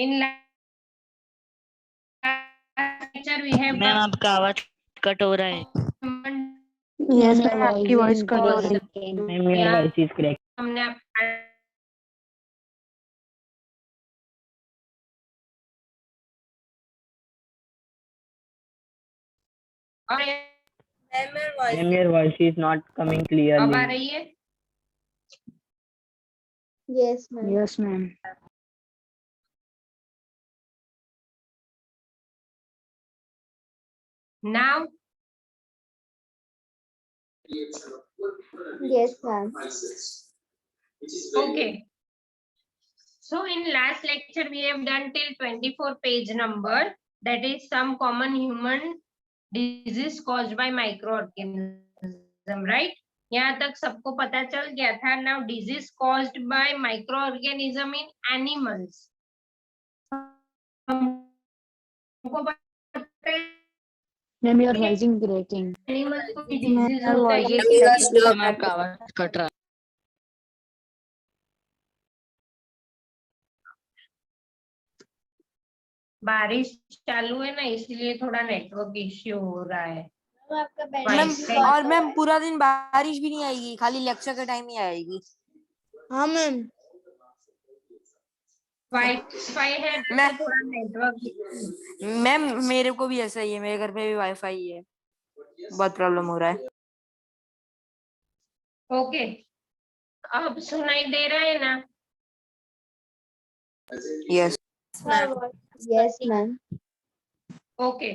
In last lecture we have ma'am आपका आवाज cut हो रहा है। यस मैम, आपकी वॉइस कट हो रही है। Ma'am your voice is crack. हमने और ma'am your voice is not coming अब आ क्लियरली। रही है? Yes ma'am. Yes ma'am. Now Yes ma'am. okay, so in last lecture we have done till 24 page number, that is some common human disease caused by microorganism, right? यहाँ तक सबको पता चल गया था। Now disease caused by microorganism in animals, हमको पता है ma'am your voice is breaking. Animals को भी डिजीज होता है, ये मैम आपका आवाज कट रहा है। बारिश चालू है ना, इसलिए थोड़ा नेटवर्क इश्यू हो रहा है। मैम और मैम पूरा दिन बारिश भी नहीं आएगी, खाली लेक्चर के टाइम ही आएगी। हाँ मैम। वाईफाई है तो मैं- थोड़ा नेटवर्क। मैम मेरे को भी ऐसा ही है, मेरे घर पे भी वाईफाई है, बहुत प्रॉब्लम हो रहा है। ओके, अब सुनाई दे रहा है ना? Yes yes ma'am. Okay,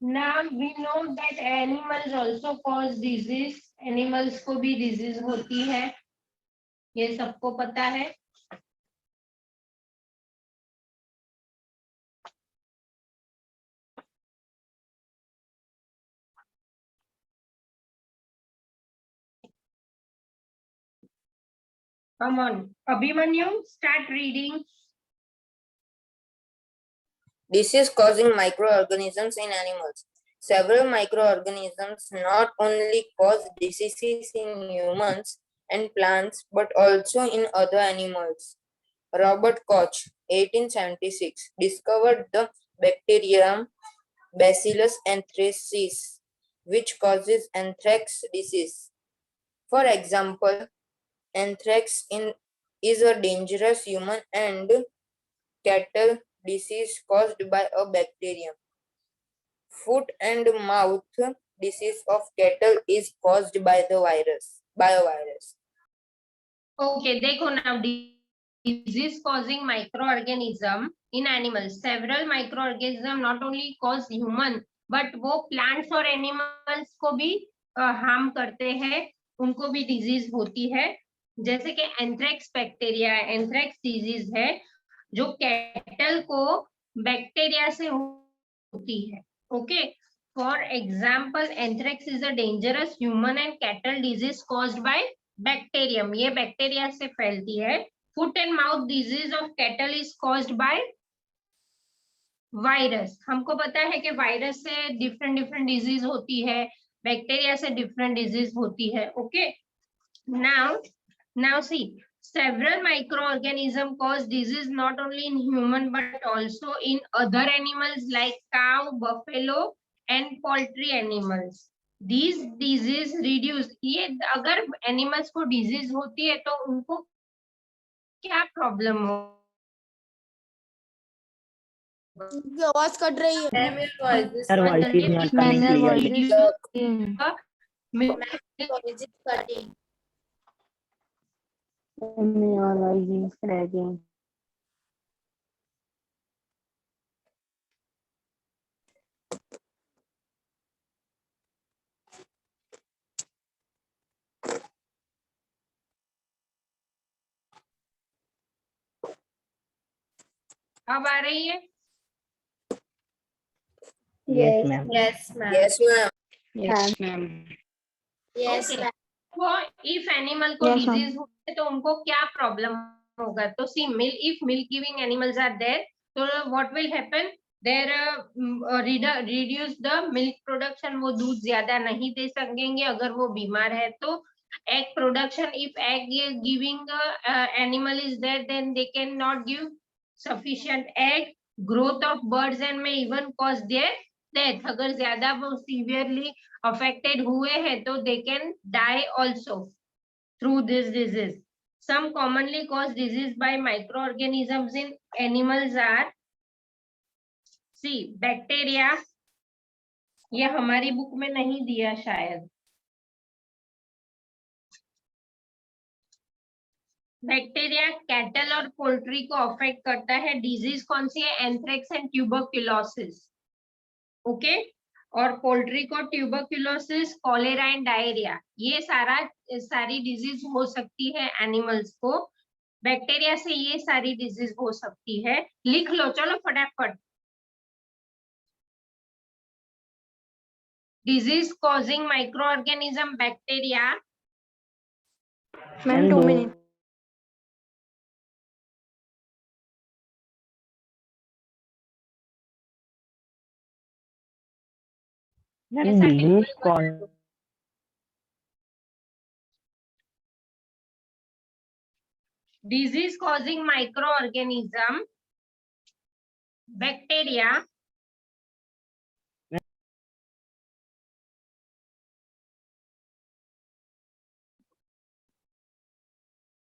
now we know that animals also cause disease, animals को भी डिजीज होती है, ये सबको पता है। Come on, Abhimanyu, start reading. Disease causing microorganisms in animals. Several microorganisms not only cause diseases in humans and plants but also in other animals. Robert Koch, 1876, discovered the bacterium Bacillus anthracis, which causes anthrax disease. For example, anthrax is a dangerous human and cattle disease caused by a bacterium. Foot and mouth disease of cattle is caused by the biovirus. Okay, देखो now, disease causing microorganism in animals. Several microorganism not only cause human but वो plants और animals को भी harm करते हैं, उनको भी disease होती है। जैसे कि एंथ्रेक्स बैक्टीरिया, एंथ्रेक्स डिजीज है जो कैटल को बैक्टीरिया से होती है। Okay, for example anthrax is a dangerous human and cattle disease caused by bacterium, ये बैक्टीरिया से फैलती है। Foot and mouth disease of cattle is caused by virus, हमको पता है कि वायरस से डिफरेंट डिफरेंट डिजीज होती है, बैक्टीरिया से डिफरेंट डिजीज होती है। Okay, now see, several microorganisms cause disease not only in human but also in other animals like cow, buffalo and poultry animals. These disease reduce, ये अगर animals को disease होती है तो उनको क्या प्रॉब्लम हो? आवाज कट रही है। Your voice is not coming clearly. Your voice is cracking. अब आ रही है? Yes ma'am. Yes, ma'am. Yes ma'am. Yes, okay. वो if animal को Yes, disease होते तो उनको क्या प्रॉब्लम होगा? तो see, if milk giving animals are there, so what will happen? There reduce the milk production, वो दूध ज्यादा नहीं दे सकेंगे अगर वो बीमार है तो, egg production. If egg giving animal is there, then they cannot give sufficient egg. Growth of birds and may even cause their death. अगर ज्यादा वो severely affected हुए हैं तो they can die also through this disease. Some commonly caused disease by microorganisms in animals are, see, bacteria. ये हमारी book में नहीं दिया शायद. बैक्टीरिया कैटल और पोल्ट्री को अफेक्ट करता है. डिजीज कौन सी है? Anthrax and tuberculosis. ओके. और पोल्ट्री को ट्यूबरक्यूलोसिस, कॉलेरा एंड डायरिया. ये सारी डिजीज हो सकती है एनिमल्स को. बैक्टीरिया से ये सारी डिजीज हो सकती है. लिख लो चलो फटाफट. Disease causing micro organism bacteria. Ma'am 2 minutes. Ma'am disease कौन Disease causing microorganism bacteria.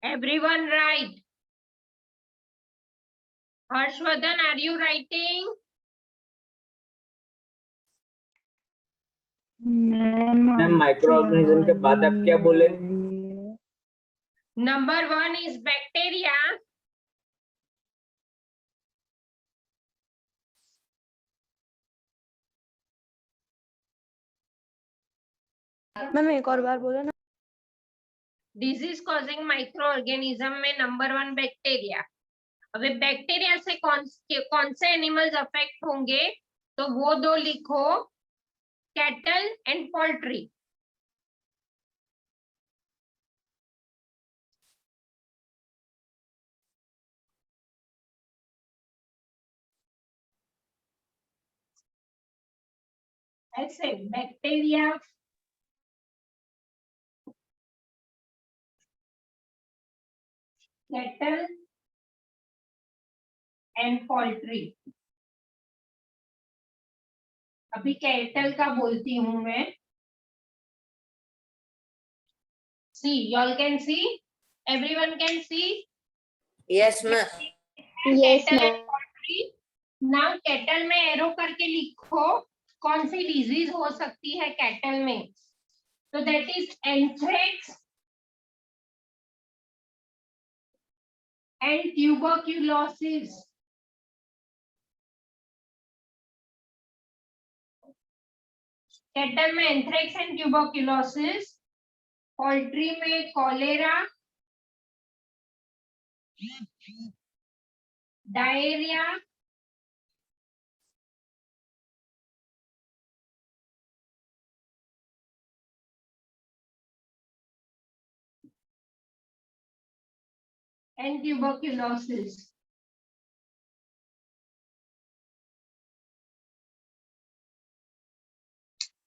Everyone write. Harshvardhan, are you writing? Ma'am micro organism के बाद आप क्या बोले? Number 1 is bacteria. मैम एक और बार बोलो ना. Disease causing microorganism में नंबर 1 बैक्टीरिया. अभी बैक्टीरिया से कौन से एनिमल्स अफेक्ट होंगे? तो वो दो लिखो, कैटल एंड पोल्ट्री. ऐसे बैक्टीरिया, कैटल एंड पोल्ट्री. अभी कैटल का बोलती हूं मैं. सी, y'all can see, everyone can see. Yes, ma'am. Cattle and poultry. Now cattle में एरो करके लिखो कौन सी डिजीज हो सकती है कैटल में. तो that is anthrax and tuberculosis. Cattle में एंथ्रेक्स एंड ट्यूबरक्यूलोसिस. पोल्ट्री में cholera, diarrhoea, and tuberculosis.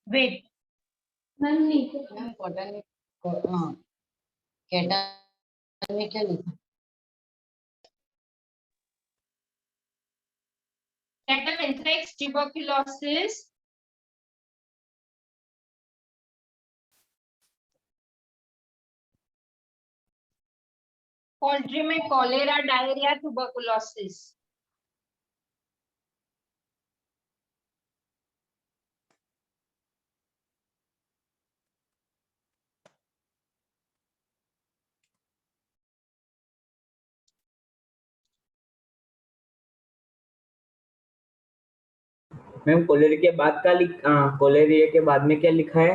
Wait. Ma'am cotton हाँ कैटल में क्या लिखा? Cattle, anthrax, tuberculosis. पोल्ट्री में cholera, diarrhoea, tuberculosis. Ma'am cholerae के बाद का कोलेरिया के बाद में क्या लिखा है?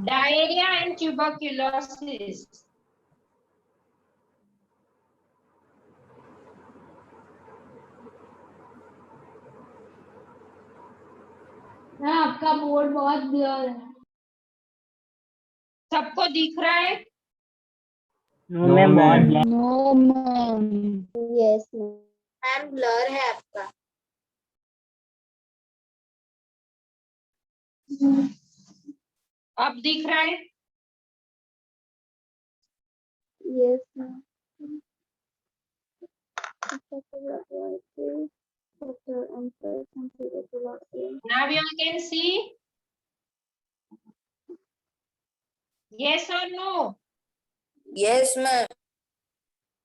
Diarrhoea and tuberculosis. आपका बोर्ड बहुत ब्लर है. सबको दिख रहा है? Ma'am no ma'am. Yes, ma'am. Blur है आपका. अब दिख रहा है? Yes, ma'am. Now you all can see. Yes or no? Yes, ma'am.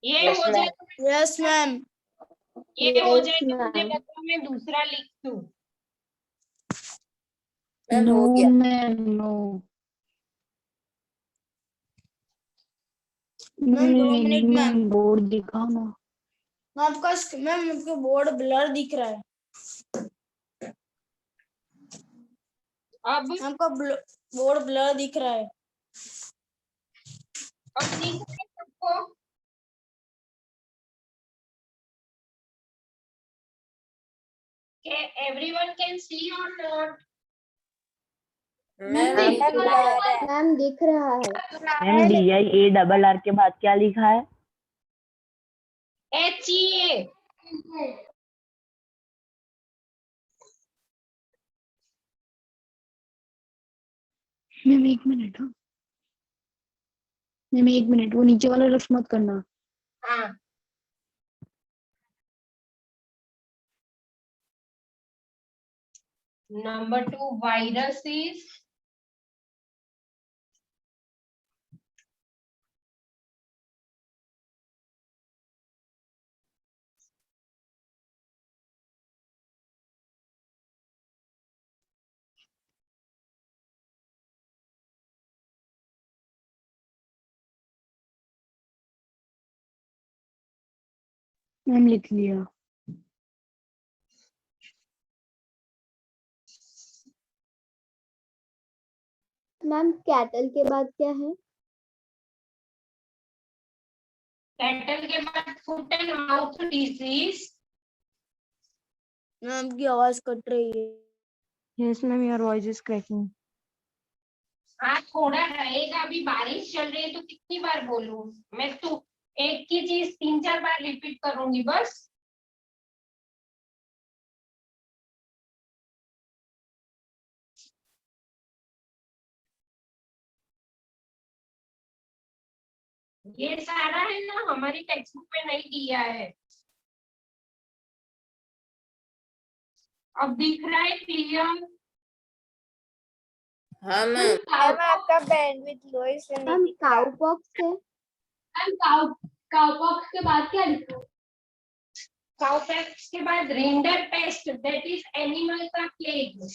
ये Yes, हो ma'am. जाए Yes, ma'am. ये हो Yes, जाए तो मुझे ma'am. बताओ, मैं दूसरा लिख दूं। मैम No, हो गया। ma'am, no. मैम 2 नहीं, मिनट मैम। मैम बोर्ड दिखाओ ना। मैम आपका बोर्ड ब्लर दिख रहा है। अब आपका बोर्ड ब्लर दिख रहा है। दिख रहा है सबको? Everyone can see or not? Ma'am ma'am दिख रहा है। मैम DIARR के बाद क्या लिखा है? HEA। मैम एक मिनट, हाँ मैम एक मिनट, वो नीचे वाला रफ मत करना। हाँ। Number 2, viruses. मैम लिख लिया। मैम कैटल के बाद क्या है? कैटल के बाद foot and mouth disease. Ma'am की आवाज कट रही है। Yes ma'am, your voice is cracking. हाँ थोड़ा रहेगा, अभी बारिश चल रही है तो कितनी बार बोलूं मैं तो, एक ही चीज 3-4 बार रिपीट करूंगी बस। ये सारा है ना, हमारी टेक्स्ट बुक में नहीं दिया है। अब दिख रहा है क्लियर? हाँ मैम। आपका बैंडविड्थ लो इसलिए मैम काउपॉक्स है। काउपॉक्स के बाद क्या लिखा? काउपॉक्स के बाद rinder paste, that is animal का प्लेग।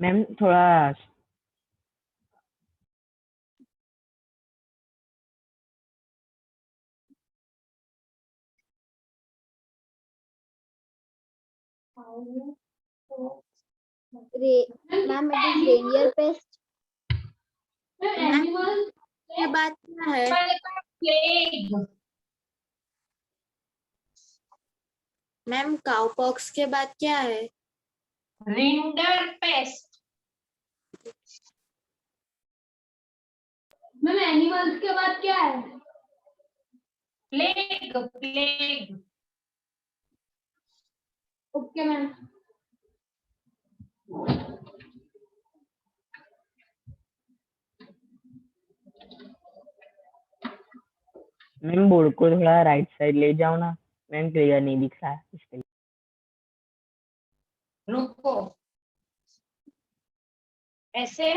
मैम थोड़ा ma'am it is Rainier paste. Animal के बाद क्या है? प्लेग। मैम काउपॉक्स के बाद क्या है? Rinder paste. मैम एनिमल्स के बाद क्या है? Plague. Plague. Okay ma'am. Ma'am board को थोड़ा राइट साइड ले जाओ ना। मैम क्लियर नहीं दिख रहा है इसके लिए। रुको, ऐसे।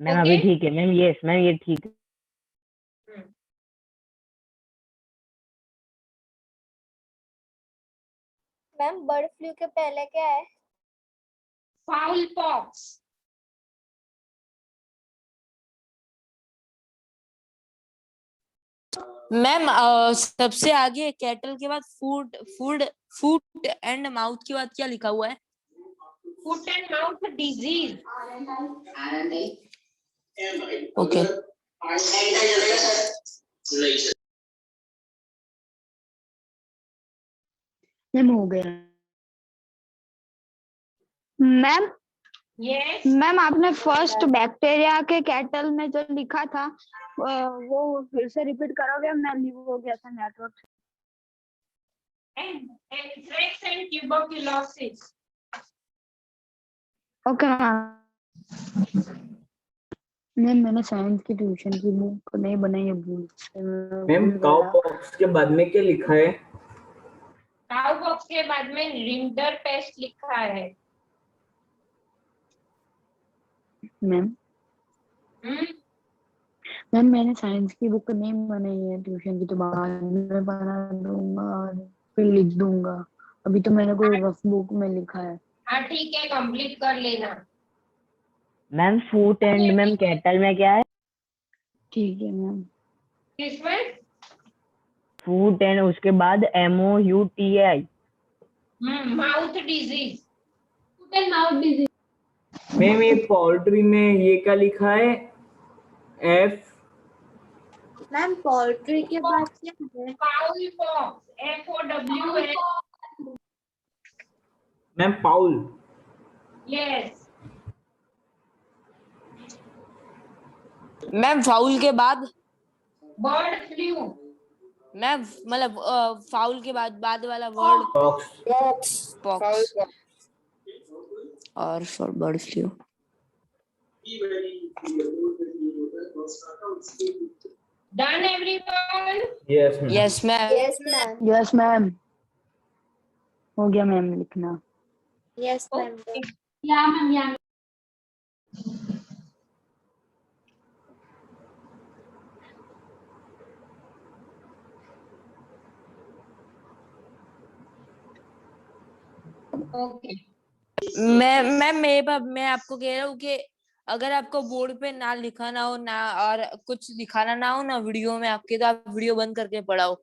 मैम अभी ठीक है मैम। यस मैम, ये ठीक है। मैम बर्ड फ्लू के पहले क्या है? Foul pox. मैम सबसे आगे कैटल के बाद food food foot and mouth के बाद क्या लिखा हुआ है? Foot and mouth disease. Okay. Ma'am हो गया। Ma'am yes. मैम आपने फर्स्ट बैक्टीरिया के कैटल में जो लिखा था वो फिर से रिपीट करोगे? मैं लीव हो गया था network. Anthrax and tuberculosis. Okay ma'am. Ma'am मैंने साइंस की ट्यूशन की बुक नहीं बनाई है, भूल से मैं मैम भूल काउ गया। बॉक्स के बाद में क्या लिखा है? काउ बॉक्स के बाद में रिंडर पेस्ट लिखा है। मैम हम्म, मैम मैंने साइंस की बुक नहीं बनाई है ट्यूशन की, तो बाद में बना दूंगा और फिर लिख दूंगा। अभी तो मैंने कोई रफ बुक में लिखा है। हाँ ठीक है, कंप्लीट कर लेना। Ma'am foot and ma'am cattle में क्या है? ठीक है मैम। किसमें? फूट एंड उसके बाद MOUTI। Mouth disease. मैम ये पोल्ट्री में ये क्या लिखा है? F। मैम पोल्ट्री के बाद क्या है? Foul pox, FOWL। मैम पाउल। यस। मैम फाउल के बाद बर्ड फ्लू। मैम मतलब फाउल के बाद वाला वर्ड बॉक्स। पॉक्स और for bird flu. Done everyone? Yes ma'am. Yes ma'am. Yes ma'am. Yes ma'am, हो गया मैम लिखना। Yes ma'am. ओके। मैं आपको कह रहा हूँ कि अगर आपको बोर्ड पे ना लिखाना हो ना और कुछ दिखाना ना हो ना वीडियो में आपके, तो आप वीडियो बंद करके पढ़ाओ,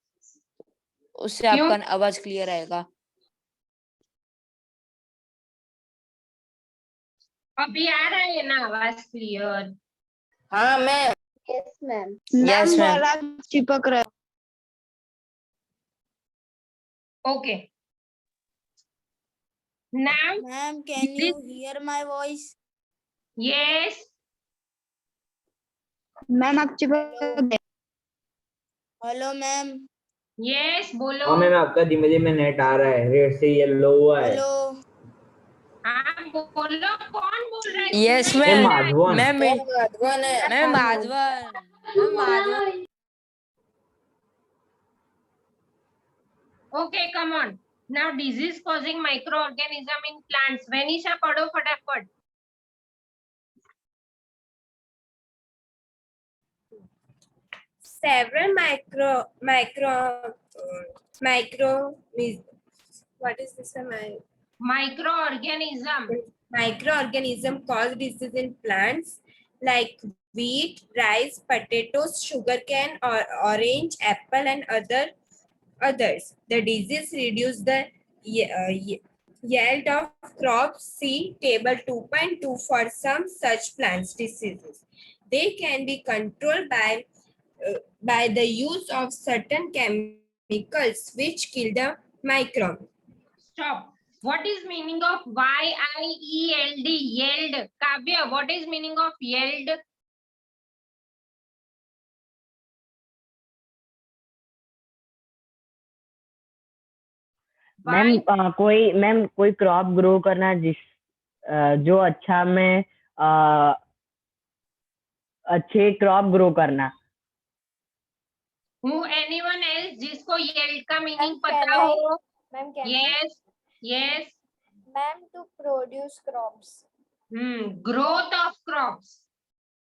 उससे क्यों? आपका आवाज क्लियर आएगा। अभी आ रहा है ना आवाज क्लियर? हाँ ma'am. Yes ma'am. Yes, ma'am ma'am. वाला चिपक रहा है। Okay. Now Ma'am, can you hear my voice? Yes. Ma'am आप चिपक गए। Hello, ma'am. यस बोलो। हाँ मैम आपका धीमे धीमे नेट आ रहा है, रेड से येलो हुआ है। Hello. हाँ बोलो, कौन बोल रहा है? यस सुनाई मैम दे रहा है? Madhavan. Ma'am Madhavan. Okay, come on. Now, disease causing microorganism in plants. Venisha, पढ़ो फटाफट. Several what is this? Microorganism. Microorganism cause disease in plants like wheat, rice, potatoes, sugarcane, or orange, apple, and others. The disease reduce the yield of crops. See table 2.2 for some such plants diseases. They can be controlled by the use of certain chemicals which kill the microbe. Stop. What is meaning of YIELD? Yield. Kavya, what is meaning of yield? Ma'am कोई crop grow करना जो अच्छा में अच्छे crop grow करना। Who anyone else जिसको yield का meaning Ma'am, can पता I? हो? Ma'am, can I? Yes. Yes. Ma'am, to produce crops. Growth of crops.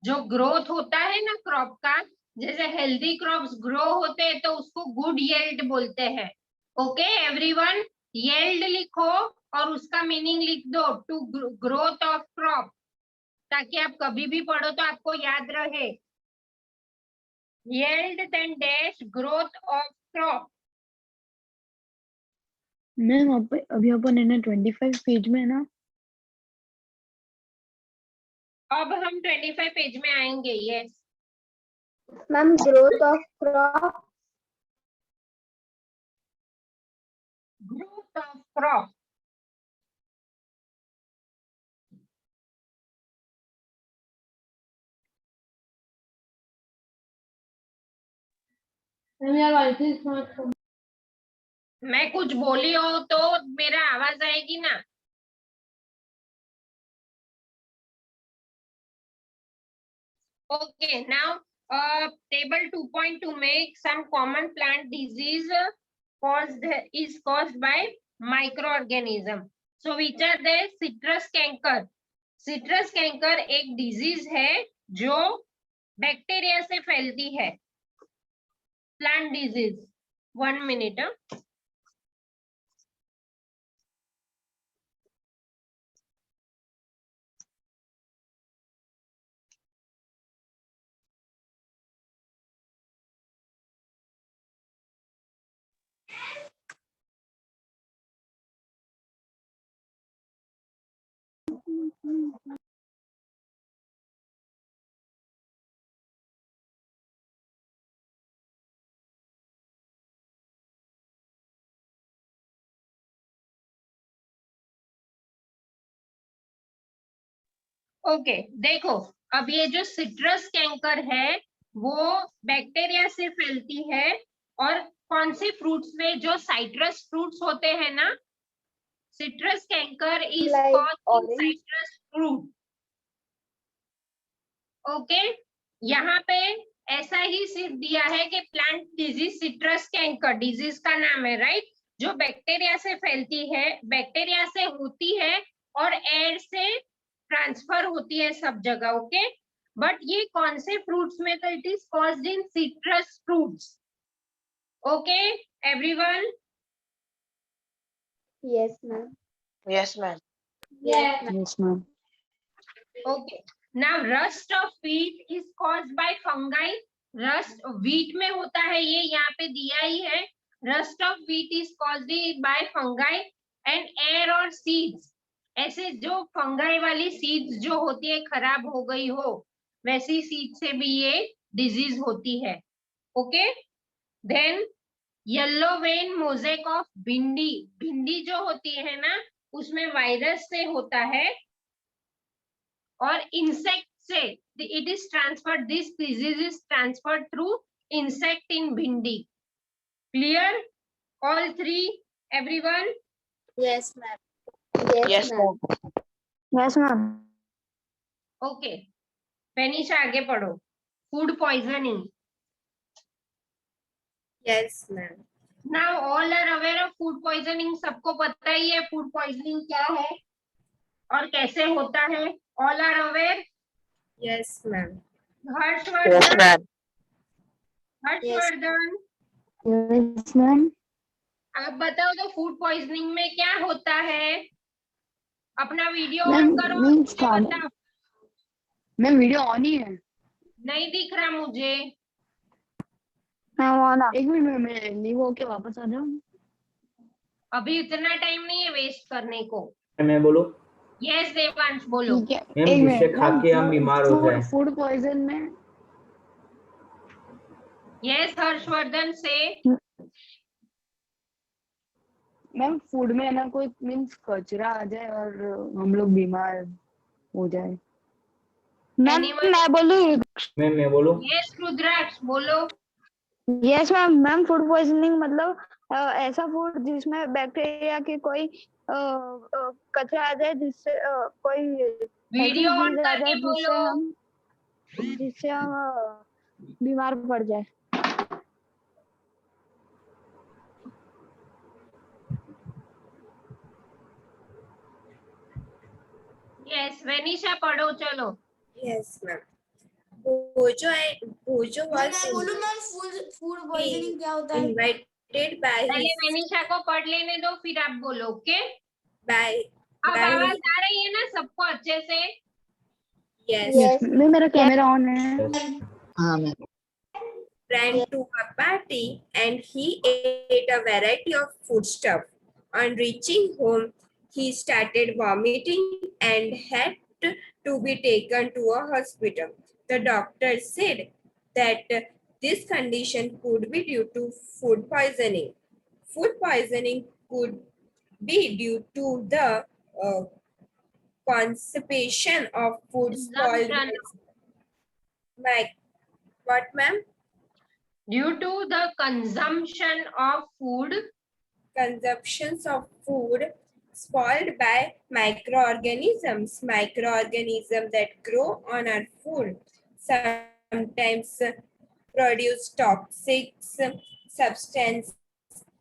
जो ग्रोथ होता है ना क्रॉप का, जैसे हेल्दी क्रॉप्स ग्रो होते हैं तो उसको गुड येल्ड बोलते हैं। ओके एवरीवन, येल्ड लिखो और उसका मीनिंग लिख दो, टू ग्रोथ ऑफ क्रॉप, ताकि आप कभी भी पढ़ो तो आपको याद रहे। Yield then dash growth of crop. Ma'am अभी अपन है ना 25 पेज में है ना। अब हम 25 पेज में आएंगे। Yes Ma'am, growth of crop. Growth of crop. मैं कुछ बोली हो तो मेरा आवाज आएगी ना? Okay, now table 2.2 make some common plant disease is caused by microorganism. So which are there? Citrus canker. Citrus canker एक disease है जो बैक्टीरिया से फैलती है. Plant disease. 1 minute. ओके देखो, अब ये जो सिट्रस कैंकर है वो बैक्टीरिया से फैलती है. और कौन से फ्रूट्स में? जो साइट्रस फ्रूट्स होते हैं ना, citrus canker is Like caused in orange. Citrus fruit. Okay, यहाँ पे ऐसा ही सिर्फ दिया है कि plant disease citrus canker disease का नाम है, राइट? जो बैक्टीरिया से फैलती है, बैक्टीरिया से होती है और एयर से ट्रांसफर होती है सब जगह. ओके, बट ये कौन से फ्रूट्स में? तो it is caused in citrus fruits. Okay everyone? Yes, ma'am. Yes, ma'am. Yes. Yes, ma'am. Okay. Now rust of wheat is caused by fungi. Rust wheat में होता है, ये यहाँ पे दिया ही है. Rust of wheat is caused by fungi and air or seeds. ऐसे जो फंगाई वाली सीड्स जो होती है, खराब हो गई हो, वैसी सीड से भी ये डिजीज होती है. Okay, then yellow vein mosaic of bhindi. भिंडी जो होती है ना, उसमें वायरस से होता है और इंसेक्ट से. It is transferred, this disease is transferred through insect in bhindi. Clear all three everyone? Yes, ma'am. Yes, Yes, ma'am. Yes, ma'am. Okay, Penisha आगे पढ़ो. Food poisoning. Yes, ma'am. Now all are aware of food poisoning. सबको पता ही है food poisoning क्या है और कैसे होता है. All are aware? Yes, ma'am. Harshvardhan. Harshvardhan, Yes, ma'am. आप बताओ तो फूड पॉइजनिंग में क्या होता है? अपना वीडियो ऑन मैम करो. मीन्स मुझे खाना. बताओ. मैम वीडियो ऑन ही है. नहीं दिख रहा मुझे. मैं ऑन. एक मिनट में लीव होके वापस आ जाऊँ. अभी इतना टाइम नहीं है वेस्ट करने को. मैं बोलो. यस देवांश बोलो. ठीक है. मैम, एक जिससे मिनट. खा के हम बीमार हो जाए. फूड पॉइजन में. यस हर्षवर्धन से. मैम फूड में है ना कोई मीन्स कचरा आ जाए और हम लोग बीमार हो जाए. Ma'am Anyone? मैं बोलूँ. मैम मैं बोलो. यस रुद्राक्ष बोलो. Yes ma'am. Ma'am food poisoning मतलब ऐसा फूड जिसमें बैक्टीरिया की कोई कचरा आ जाए, जिससे कोई वीडियो ऐसी ऑन चीज आ करके जाए बोलो. जिससे हम बीमार पड़ जाए. यस वेनिशा पढ़ो चलो. Yes, ma'am. Bojo मैं was बोलूं मैम फूड पॉइजनिंग क्या होता है? invited by पहले his वेनिशा को पढ़ लेने दो, फिर आप बोलो. ओके, by अब by आवाज his, आ रही है ना सबको अच्छे से? yes, Yes. मैं मेरा कैमरा ऑन है. Yes. हाँ ma'am. ran to a party and he ate a variety of foodstuff. On reaching home, he started vomiting and had to be taken to a hospital. The doctor said that this condition could be due to food poisoning. Food poisoning could be due to the constipation of food spoiled by what, ma'am? Due to the consumption of food Consumptions of food spoiled by microorganisms that grow on our food. sometimes produce toxic substance.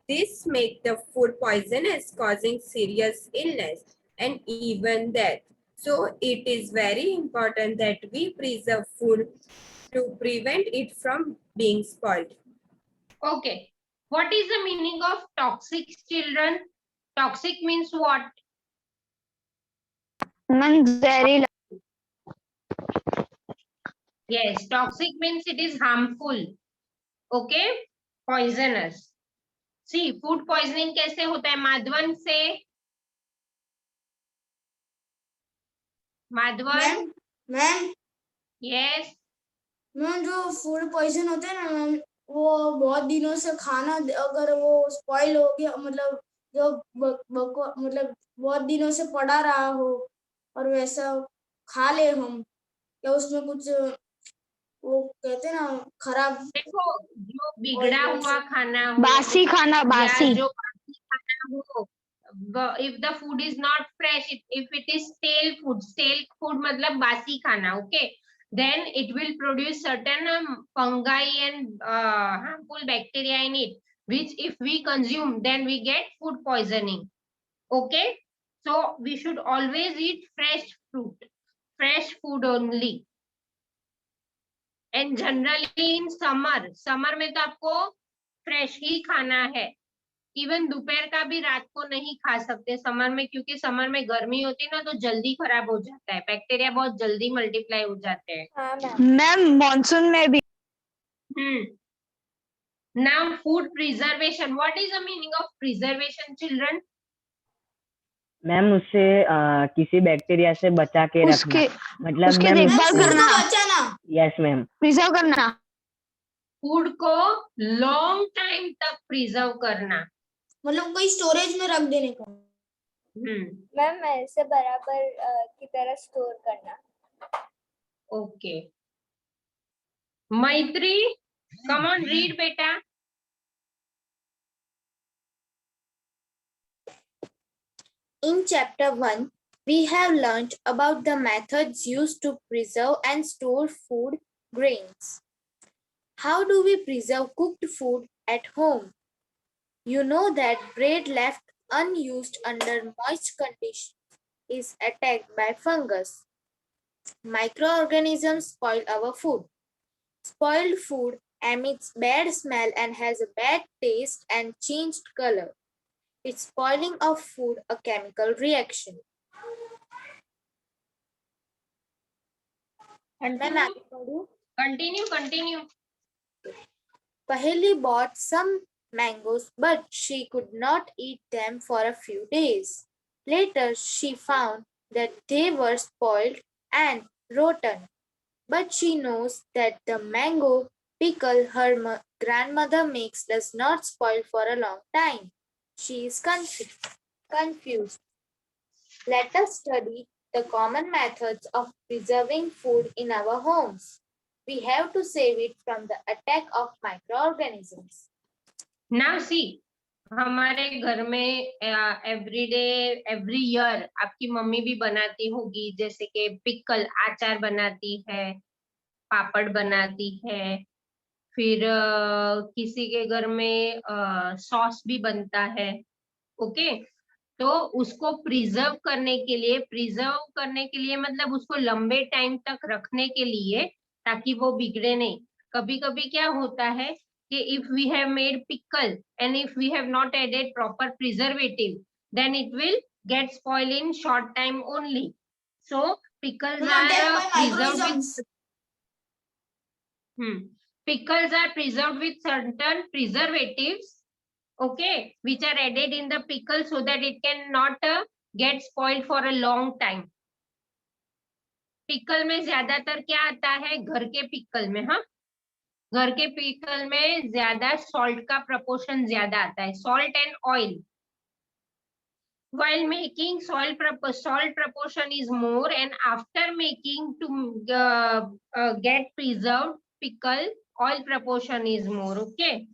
This make the food poisonous, causing serious illness and even death. So it is very important that we preserve food to prevent it from being spoiled. Okay. What is the meaning of toxic, children? Toxic means what? zehरीला. Yes, toxic means it is harmful. Okay, poisonous. See, food poisoning कैसे होता है? माधवन से, Madhavan. Ma'am ma'am Yes. Ma'am जो food poison होते हैं ना ma'am, वो बहुत दिनों से खाना अगर वो स्पॉइल हो गया, मतलब जो मतलब बहुत दिनों से पड़ा रहा हो और वैसा खा ले हम, या उसमें कुछ वो कहते हैं ना खराब देखो, जो बिगड़ा हुआ खाना हो, बासी खाना, या बासी. जो बासी खाना हो, if the food is not fresh, if it is stale food मतलब बासी खाना, okay, then it will produce certain fungi and harmful bacteria in it, which if we consume, then we get food poisoning. Okay, so we should always eat fresh fruit, fresh food only. And generally in summer में तो आपको fresh ही खाना है. Even दोपहर का भी रात को नहीं खा सकते समर में, क्योंकि समर में गर्मी होती है ना, तो जल्दी खराब हो जाता है, बैक्टीरिया बहुत जल्दी मल्टीप्लाई हो जाते हैं. हाँ मैम. मैम मॉनसून में भी. Now food preservation. What is the meaning of preservation, children? Ma'am उससे किसी बैक्टीरिया से बचा के रखना, मतलब उसकी मैम देखभाल फूड करना. को बचाना, यस मैम. प्रिजर्व करना. फूड को लॉन्ग टाइम तक प्रिजर्व करना. मतलब कोई स्टोरेज में रख देने का. मैम ऐसे बराबर की तरह स्टोर करना. ओके. मैत्री, कम ऑन रीड बेटा. In chapter 1, we have learned about the methods used to preserve and store food grains. How do we preserve cooked food at home? You know that bread left unused under moist conditions is attacked by fungus. Microorganisms spoil our food. Spoiled food emits bad smell and has a bad taste and changed color. It's spoiling of food a chemical reaction. Ma'am आगे पढ़ूं? Continue. Paheli bought some mangoes, but she could not eat them for a few days. Later, she found that they were spoiled and rotten. But she knows that the mango pickle her grandmother makes does not spoil for a long time. She is confused. Let us study the common methods of preserving food in our homes. We have to save it from the attack of microorganisms. Now see, हमारे घर में every year आपकी mummy भी बनाती होगी, जैसे कि pickle, आचार बनाती है, पापड़ बनाती है, फिर किसी के घर में सॉस भी बनता है. ओके, तो उसको प्रिजर्व करने के लिए मतलब उसको लंबे टाइम तक रखने के लिए, ताकि वो बिगड़े नहीं. कभी कभी क्या होता है कि if we have made pickle and if we have not added proper preservative, then it will get spoiled in short time only. So pickles are preserved with certain preservatives, okay, which are added in the pickle so that it can not get spoiled for a long time. Pickle में ज्यादातर क्या आता है? घर के pickle में, हाँ, घर के पिकल में ज्यादा सॉल्ट का प्रपोर्शन ज्यादा आता है, salt and oil. While making salt proportion is more, and after making to get preserved pickle, oil proportion is more. Okay,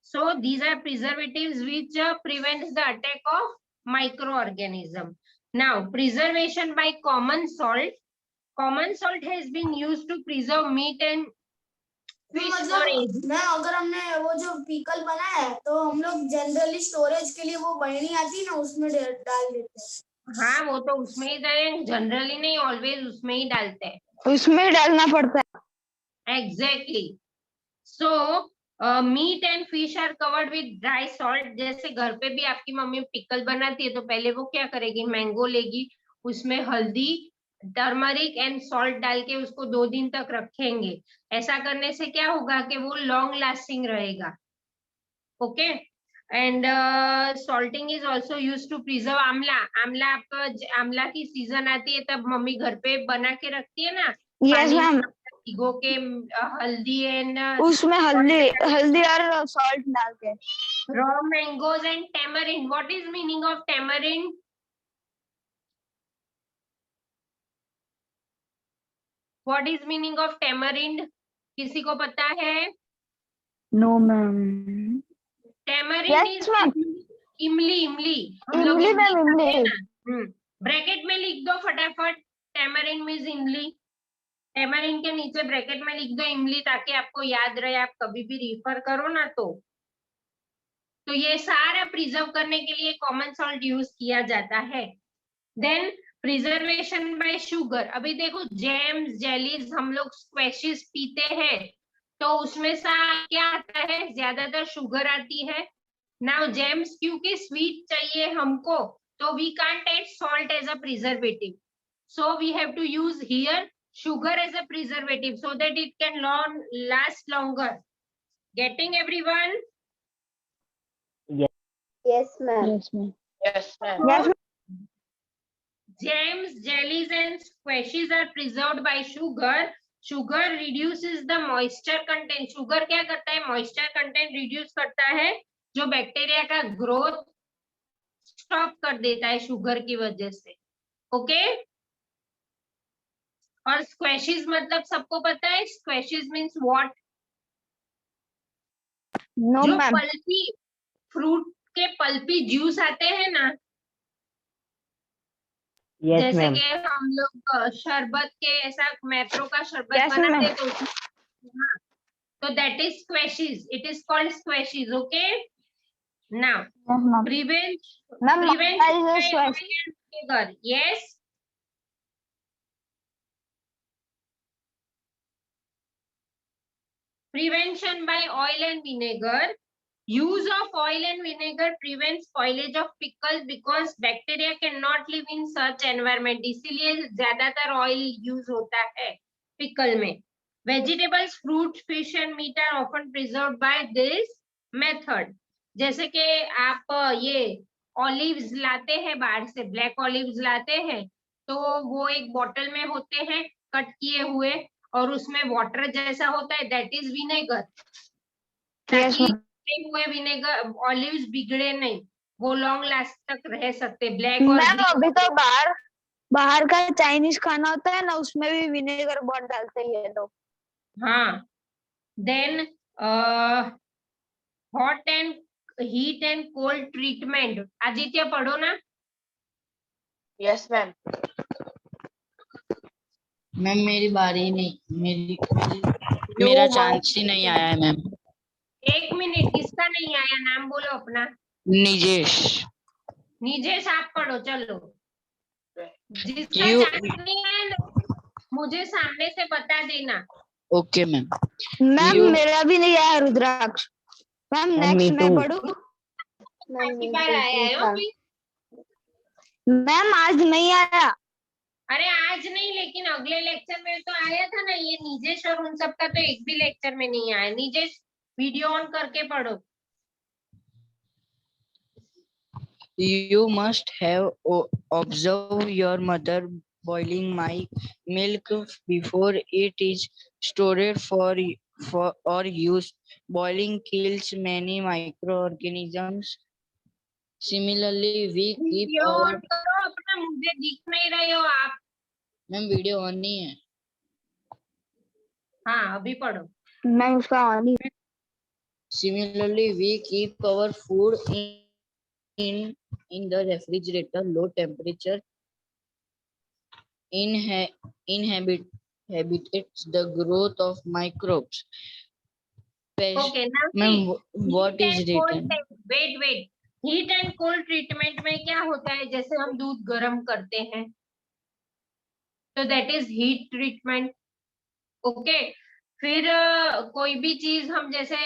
so these are preservatives which prevents the attack of microorganism. Now preservation by common salt. common salt has been used to preserve meat and fish for ages. मतलब ma'am अगर हमने वो जो pickle बनाया है तो हम लोग जनरली स्टोरेज के लिए वो बरनी आती है ना उसमें डाल देते हैं। हाँ, वो तो उसमें ही डालें, जनरली नहीं, ऑलवेज उसमें ही डालते हैं। उसमें डालना पड़ता है। Exactly. So meat and fish are covered with dry salt. जैसे घर पे भी आपकी मम्मी पिकल बनाती है तो पहले वो क्या करेगी, मैंगो लेगी, उसमें हल्दी, टर्मरिक एंड सॉल्ट डाल के उसको 2 दिन तक रखेंगे। ऐसा करने से क्या होगा कि वो लॉन्ग लास्टिंग रहेगा। Okay. And salting is also use to preserve amla. आंवला आपका आंवला की सीजन आती है तब मम्मी घर पे बना के रखती है ना, यस पानी मैम, में भिगो के हल्दी एंड उसमें हल्दी और सॉल्ट डाल के। raw mangoes and tamarind. What is meaning of tamarind? What is meaning of tamarind? किसी को पता है? No ma'am. Tamarind Yes, is ma'am. इमली। इमली हम लोग इमली मैम, खाते हैं इमली। ना। ब्रैकेट में लिख दो फटाफट, tamarind means इमली। tamarind के नीचे ब्रैकेट में लिख दो इमली, ताकि आपको याद रहे, आप कभी भी रिफर करो ना तो ये सारा प्रिजर्व करने के लिए कॉमन सॉल्ट यूज किया जाता है। Then preservation by sugar. अभी देखो जैम्स, जेलीज, हम लोग स्क्वैशेस पीते हैं तो उसमें सा क्या आता है, ज्यादातर शुगर आती है। नाउ जैम्स क्योंकि स्वीट चाहिए हमको, तो we can't add salt as a preservative, so we have to use here sugar as a preservative so that it can last longer. Getting everyone? Yes, ma'am. Yes ma'am. Yes, ma'am. Yes Jams, jellies and squashes are preserved by sugar. Sugar reduces the moisture content. Sugar क्या करता है, moisture content reduce करता है, जो bacteria का growth stop कर देता है शुगर की वजह से। ओके। और स्क्वैशेस मतलब सबको पता है, स्क्वैशेस मींस व्हाट? नो जो मैम। पल्पी फ्रूट के पल्पी जूस आते हैं ना, यस जैसे मैम। कि हम लोग शरबत के ऐसा मैप्रो का शरबत Yes, बनाते ma'am. हैं तो हाँ, तो that is squashes, it is called squashes. Okay. Now yes ma'am. Prevention. Yes, prevention by oil and vinegar. Use of oil and vinegar prevents spoilage of pickles because bacteria cannot live in such environment. इसीलिए ज्यादातर oil use होता है pickle में। Vegetables, fruit, fish and meat are often preserved by this method. जैसे कि आप ये olives लाते हैं बाहर से, ब्लैक ऑलिव्स लाते हैं तो वो एक बॉटल में होते हैं कट किए हुए, और उसमें वाटर जैसा होता है, दैट इज विनेगर। यस ताकि मैम। हुए विनेगर ऑलिव्स बिगड़े नहीं, वो लॉन्ग लास्ट तक रह सकते। ब्लैक और मैम ग्रीन। अभी तो बाहर का चाइनीज खाना होता है ना, उसमें भी विनेगर बहुत डालते हैं ये लोग। हाँ। Then hot and heat and cold treatment. Aditya पढ़ो ना। Yes, ma'am. मैम मेरी बारी नहीं, You मेरा must- चांस ही नहीं आया है मैम। 1 मिनट, किसका नहीं आया, नाम बोलो अपना। निजेश। निजेश आप पढ़ो, चलो। जिसका You- चांस नहीं आया ना, मुझे सामने से बता देना। Okay ma'am. मैम You- मेरा भी नहीं आया रुद्राक्ष। मैम me नेक्स्ट मैं too. पढ़ूं? काफी बार आया है अभी। मैम आज नहीं आया। अरे आज नहीं, लेकिन अगले लेक्चर में तो आया था ना। ये निजेश और उन सब का तो एक भी लेक्चर में नहीं आया। निजेश वीडियो ऑन करके पढ़ो। You must have observed your mother boiling my milk before it is stored for or used. Boiling kills many microorganisms. Similarly, we keep video our on करो अपना, मुझे दिख नहीं रहे हो आप। मैम वीडियो ऑन नहीं है। हाँ अभी पढ़ो। मैं उसका on he. Similarly, we keep our food in the refrigerator low temperature inhibits the growth of microbes. Okay, now Ma'am, see, what heat is and cold written? wait, heat and cold treatment में क्या होता है, जैसे हम दूध गर्म करते हैं तो that is heat treatment. Okay, फिर कोई भी चीज हम जैसे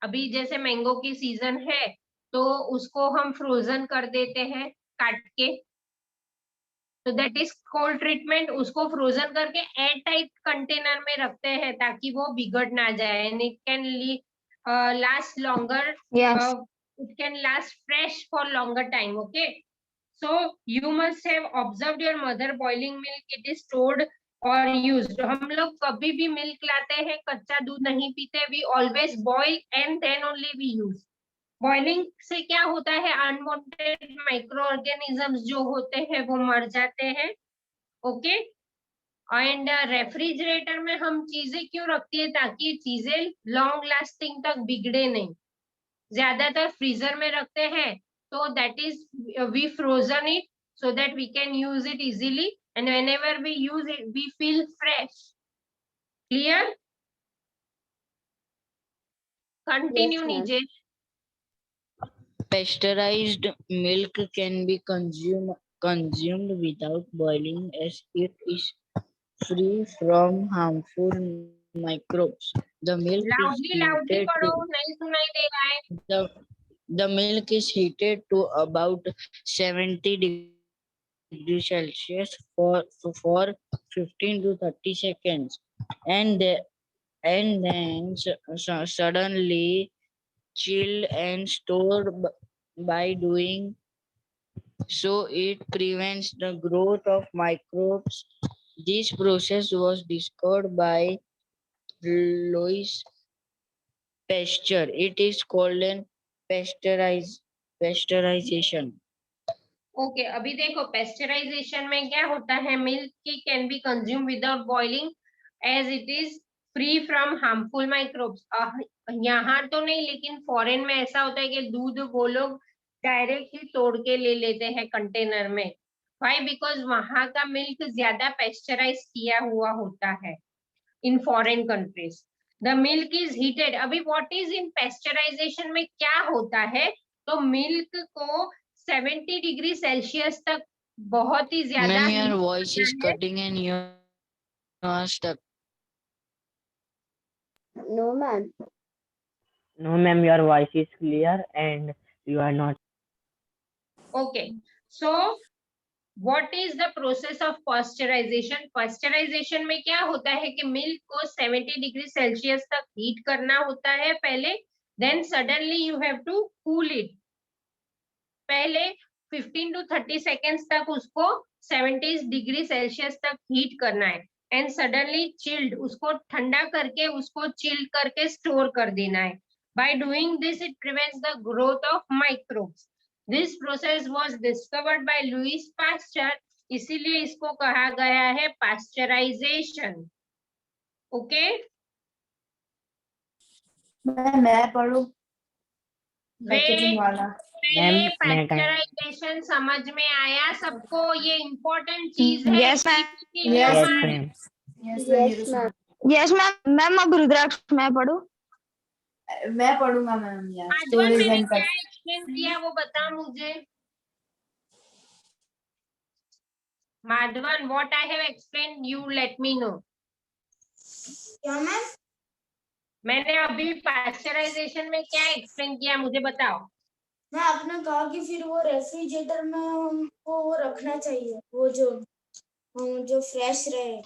अभी जैसे मैंगो की सीजन है तो उसको हम फ्रोजन कर देते हैं काट के, तो दैट इज कोल्ड ट्रीटमेंट। उसको फ्रोजन करके एयर टाइट कंटेनर में रखते हैं ताकि वो बिगड़ ना जाए and it can last longer, Yes. it can last fresh for longer time. Okay, so you must have observed your mother boiling milk, it is stored or used। हम लोग कभी भी मिल्क लाते हैं कच्चा दूध नहीं पीते, we always boil and then only we use। Boiling से क्या होता है, अनवांटेड माइक्रो ऑर्गेनिजम्स जो होते हैं वो मर जाते हैं। ओके, एंड रेफ्रिजरेटर में हम चीजें क्यों रखती है, ताकि चीजें लॉन्ग लास्टिंग तक बिगड़े नहीं। ज्यादातर फ्रीजर में रखते हैं तो that is we frozen it so that we can use it easily and whenever we use it we feel fresh। Clear? Continue, Yes, ma'am. Nijesh। Pasteurized milk can be consumed without boiling as it is free from harmful microbes. The milk loudly is loudly heated पढ़ो, to नहीं सुनाई दे रहा है। the milk is heated to about 70 degrees Celsius for 15 to 30 seconds, and then suddenly chilled and stored. By doing so, it prevents the growth of microbes. This process was discovered by Louis Pasteur. It is called an pasteurization. Okay अभी देखो pasteurisation में क्या होता है, milk की can be consume without boiling as it is free from harmful microbes. यहाँ तो नहीं लेकिन फॉरेन में ऐसा होता है कि दूध वो लोग डायरेक्ट ही तोड़ के ले लेते हैं कंटेनर में। व्हाई? बिकॉज वहां का मिल्क ज्यादा पेस्चराइज किया हुआ होता है in foreign countries. The milk is heated. अभी व्हाट इज इन पेस्चराइजेशन में क्या होता है, तो मिल्क को 70 डिग्री सेल्सियस तक बहुत ही ज्यादा Ma'am, your heat voice is करना है। cutting and you are stuck. No, ma'am. No, ma'am, your voice is clear and you are not. Okay, so what is the process of pasteurization? Pasteurization में क्या होता है कि milk को 70 degree Celsius तक heat करना होता है पहले, then suddenly you have to cool it। पहले 15 to 30 सेकेंड्स तक उसको 70 डिग्री सेल्सियस तक हीट करना है एंड सडनली चिल्ड, उसको ठंडा करके उसको चिल करके स्टोर कर देना है। By doing this it prevents the growth of microbes. This process was discovered by Louis Pasteur, इसीलिए इसको कहा गया है पास्चराइजेशन। ओके, मैं पढ़ूं पैकेजिंग वाला। पहले Ma'am, मैं पास्चराइजेशन समझ में आया सबको? ये इम्पोर्टेंट चीज है। Yes, ma'am. CP के लिए yes, हमारे ma'am. Yes, ma'am. Yes ma'am. Ma'am अब रुद्राक्ष मैं पढ़ूं? मैं पढ़ूंगा मैम यार। आज स्टोरेज मैंने एंड क्या एक्सप्लेन किया वो बता मुझे। Madhavan, what I have explain you let me know. क्या मैम? मैंने अभी पास्चराइजेशन में क्या एक्सप्लेन किया मुझे बताओ। मैं आपने कहा कि फिर वो रेफ्रिजरेटर में हमको वो रखना चाहिए, वो जो फ्रेश रहे।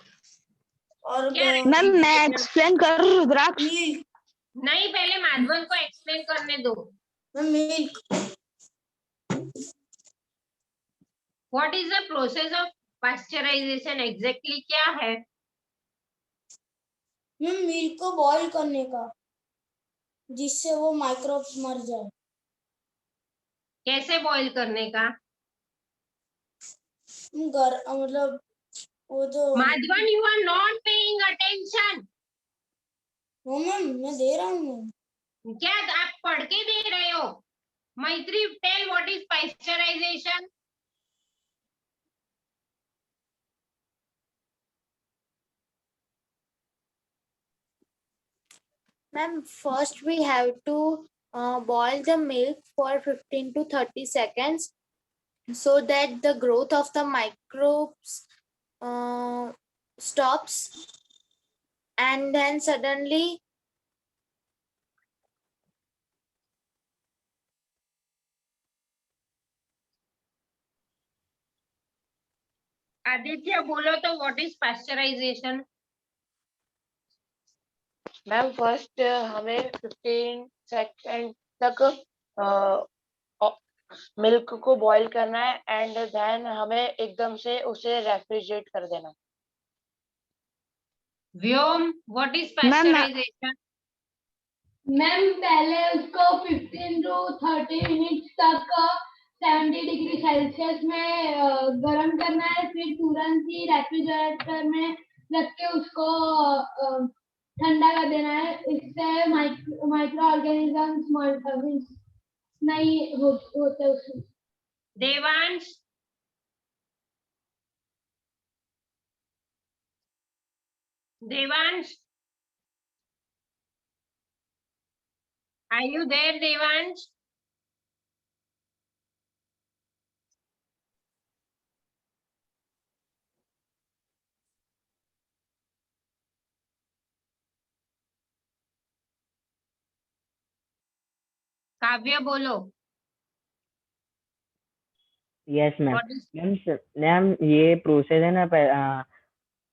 और क्या मैम मैं एक्सप्लेन कर रुद्राक्ष? मिल्क नहीं, पहले माधवन को एक्सप्लेन करने दो। Milk what is the process of pasteurisation, exactly क्या है? मिल्क को बॉईल करने का, जिससे वो माइक्रोब्स मर जाए। कैसे बॉईल करने का? मतलब वो जो Madhavan, you are not paying attention. वो मैम मैं दे रहा हूँ। क्या आप पढ़ के दे रहे हो? Maitri, tell what is pasteurisation. Ma'am, first we have to boil the milk for 15 to 30 seconds so that the growth of the microbes stops, and then suddenly Aditya बोलो तो what is pasteurisation? Ma'am first हमें 15 second तक milk को boil करना है and then हमें एकदम से उसे रेफ्रिजरेट कर देना है। Vyom, what is ma'am pasteurization? Ma'am पहले उसको 15 टू 30 मिनट्स तक 70 डिग्री सेल्सियस में गर्म करना है, फिर तुरंत ही रेफ्रिजरेटर में रख के उसको ठंडा कर देना है। इससे माइक्रो ऑर्गेनिजम्स नहीं होते उसमें। Devansh, Devansh, are you there Devansh? Kavya बोलो। Yes ma'am. What is ma'am ये प्रोसेस है ना,